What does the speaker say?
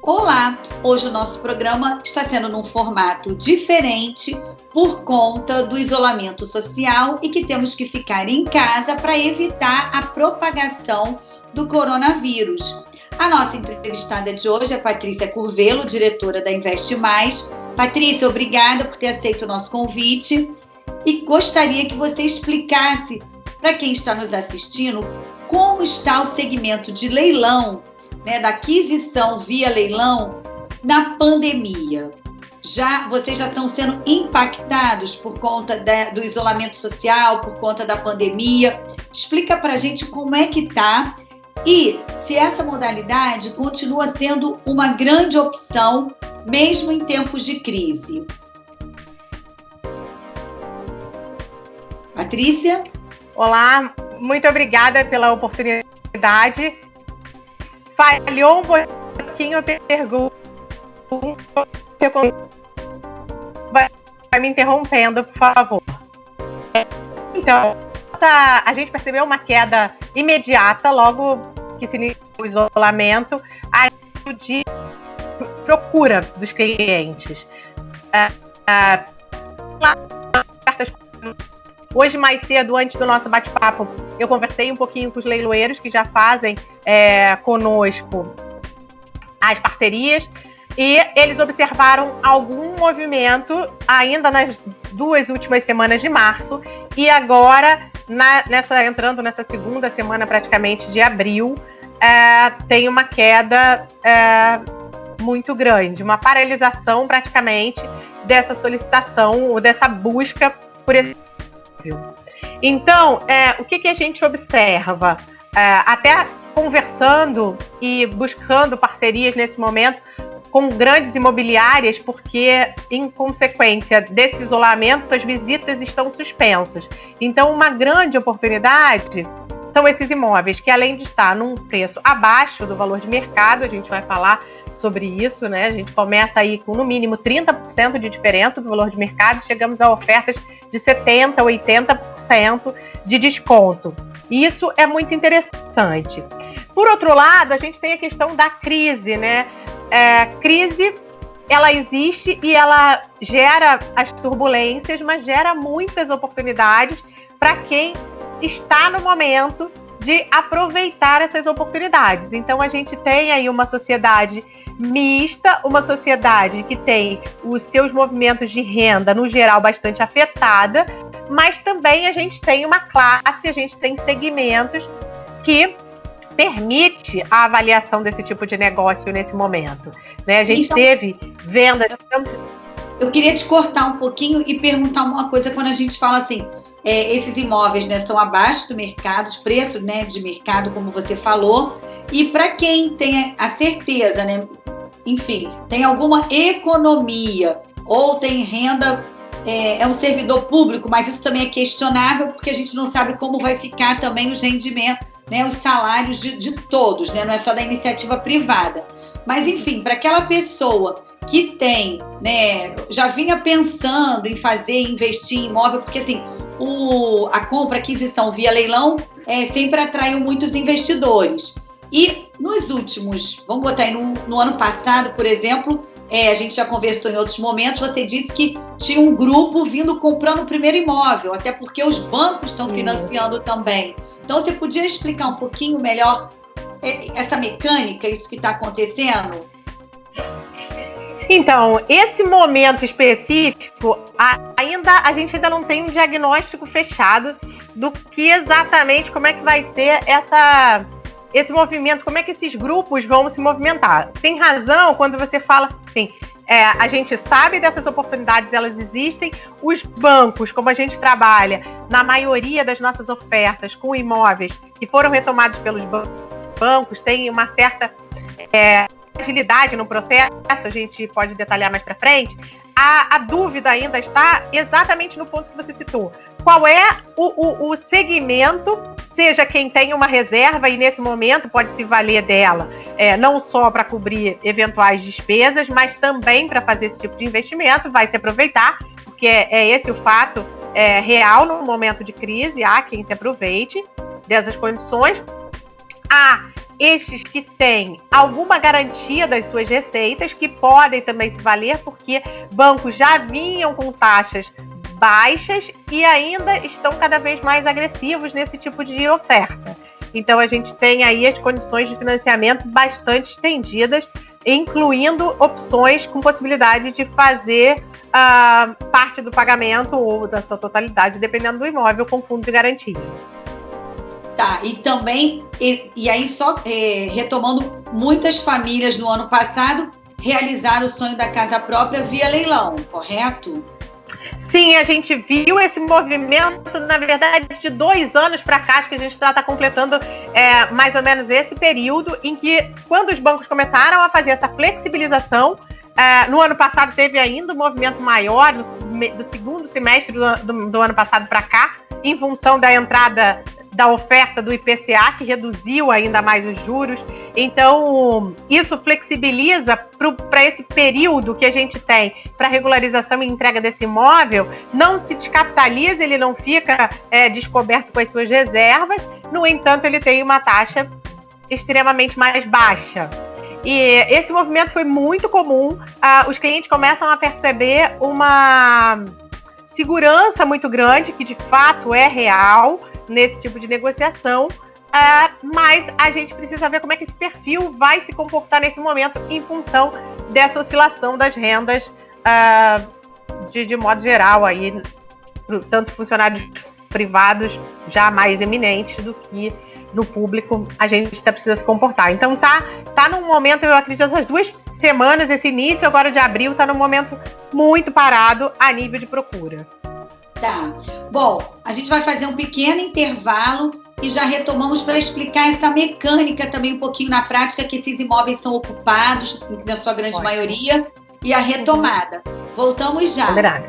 Olá! Hoje o nosso programa está sendo num formato diferente por conta do isolamento social e que temos que ficar em casa para evitar a propagação do coronavírus. A nossa entrevistada de hoje é Patrícia Curvelo, diretora da Investe Mais. Patrícia, obrigada por ter aceito o nosso convite e gostaria que você explicasse para quem está nos assistindo como está o segmento de leilão, da aquisição via leilão na pandemia. Vocês já estão sendo impactados por conta do isolamento social, por conta da pandemia. Explica para a gente como é que está e se essa modalidade continua sendo uma grande opção, mesmo em tempos de crise. Patrícia? Olá, muito obrigada pela oportunidade. Falhou um pouquinho a pergunta. Vai me interrompendo, por favor. Então, a gente percebeu uma queda imediata logo que se iniciou o isolamento de procura dos clientes. Hoje, mais cedo, antes do nosso bate-papo, eu conversei um pouquinho com os leiloeiros que já fazem conosco as parcerias e eles observaram algum movimento ainda nas 2 últimas semanas de março e agora, entrando nessa segunda semana praticamente de abril, tem uma queda muito grande, uma paralisação praticamente dessa solicitação ou dessa busca por esse. Então, o que a gente observa? Até conversando e buscando parcerias nesse momento com grandes imobiliárias, porque, em consequência desse isolamento, as visitas estão suspensas. Então, uma grande oportunidade são esses imóveis que, além de estar num preço abaixo do valor de mercado, a gente vai falar sobre isso, né? A gente começa aí com, no mínimo, 30% de diferença do valor de mercado e chegamos a ofertas de 70%, 80% de desconto. Isso é muito interessante. Por outro lado, a gente tem a questão da crise, né? Crise, ela existe e ela gera as turbulências, mas gera muitas oportunidades para quem está no momento de aproveitar essas oportunidades. Então, a gente tem aí uma sociedade mista, uma sociedade que tem os seus movimentos de renda, no geral, bastante afetada, mas também a gente tem uma classe, a gente tem segmentos que permite a avaliação desse tipo de negócio nesse momento, né? A gente teve vendas... Eu queria te cortar um pouquinho e perguntar uma coisa quando a gente fala assim, esses imóveis, né, são abaixo do mercado, de preço, né, de mercado, como você falou, e para quem tem a certeza, né, enfim, tem alguma economia ou tem renda, é um servidor público, mas isso também é questionável porque a gente não sabe como vai ficar também os rendimentos, né, os salários de todos, né, não é só da iniciativa privada. Mas, enfim, para aquela pessoa que tem, né, já vinha pensando em investir em imóvel, porque assim, a compra, aquisição via leilão sempre atraiu muitos investidores. E nos últimos, vamos botar aí no ano passado, por exemplo, a gente já conversou em outros momentos, você disse que tinha um grupo vindo comprando o primeiro imóvel, até porque os bancos estão financiando também. Então, você podia explicar um pouquinho melhor essa mecânica, isso que está acontecendo? Então, esse momento específico, a gente ainda não tem um diagnóstico fechado do que exatamente, como é que vai ser esse movimento, como é que esses grupos vão se movimentar. Tem razão quando você fala assim, a gente sabe dessas oportunidades, elas existem. Os bancos, como a gente trabalha, na maioria das nossas ofertas com imóveis que foram retomados pelos bancos, tem uma certa agilidade no processo, a gente pode detalhar mais para frente. A dúvida ainda está exatamente no ponto que você citou. Qual é o segmento, seja quem tem uma reserva e nesse momento pode se valer dela, não só para cobrir eventuais despesas, mas também para fazer esse tipo de investimento, vai se aproveitar, porque é esse o fato real no momento de crise, há quem se aproveite dessas condições. Há estes que têm alguma garantia das suas receitas, que podem também se valer, porque bancos já vinham com taxas baixas e ainda estão cada vez mais agressivos nesse tipo de oferta. Então, a gente tem aí as condições de financiamento bastante estendidas, incluindo opções com possibilidade de fazer parte do pagamento ou da sua totalidade, dependendo do imóvel, com fundo de garantia. Tá, e também, e aí só retomando, muitas famílias no ano passado realizaram o sonho da casa própria via leilão, correto? Sim, a gente viu esse movimento, na verdade, de 2 anos para cá, acho que a gente está completando mais ou menos esse período em que, quando os bancos começaram a fazer essa flexibilização, no ano passado teve ainda um movimento maior, do segundo semestre do ano passado para cá, em função da entrada da oferta do IPCA, que reduziu ainda mais os juros. Então, isso flexibiliza para esse período que a gente tem para regularização e entrega desse imóvel, não se descapitaliza, ele não fica descoberto com as suas reservas, no entanto, ele tem uma taxa extremamente mais baixa. E esse movimento foi muito comum, os clientes começam a perceber uma segurança muito grande, que de fato é real nesse tipo de negociação, mas a gente precisa ver como é que esse perfil vai se comportar nesse momento em função dessa oscilação das rendas de modo geral, aí, tanto funcionários privados já mais eminentes do que no público, a gente precisa se comportar. Então tá num momento, eu acredito, essas 2 semanas, esse início agora de abril, tá num momento muito parado a nível de procura. Tá. Bom, a gente vai fazer um pequeno intervalo e já retomamos para explicar essa mecânica também um pouquinho na prática, que esses imóveis são ocupados, na sua grande maioria, e a retomada. Voltamos já. Combinado.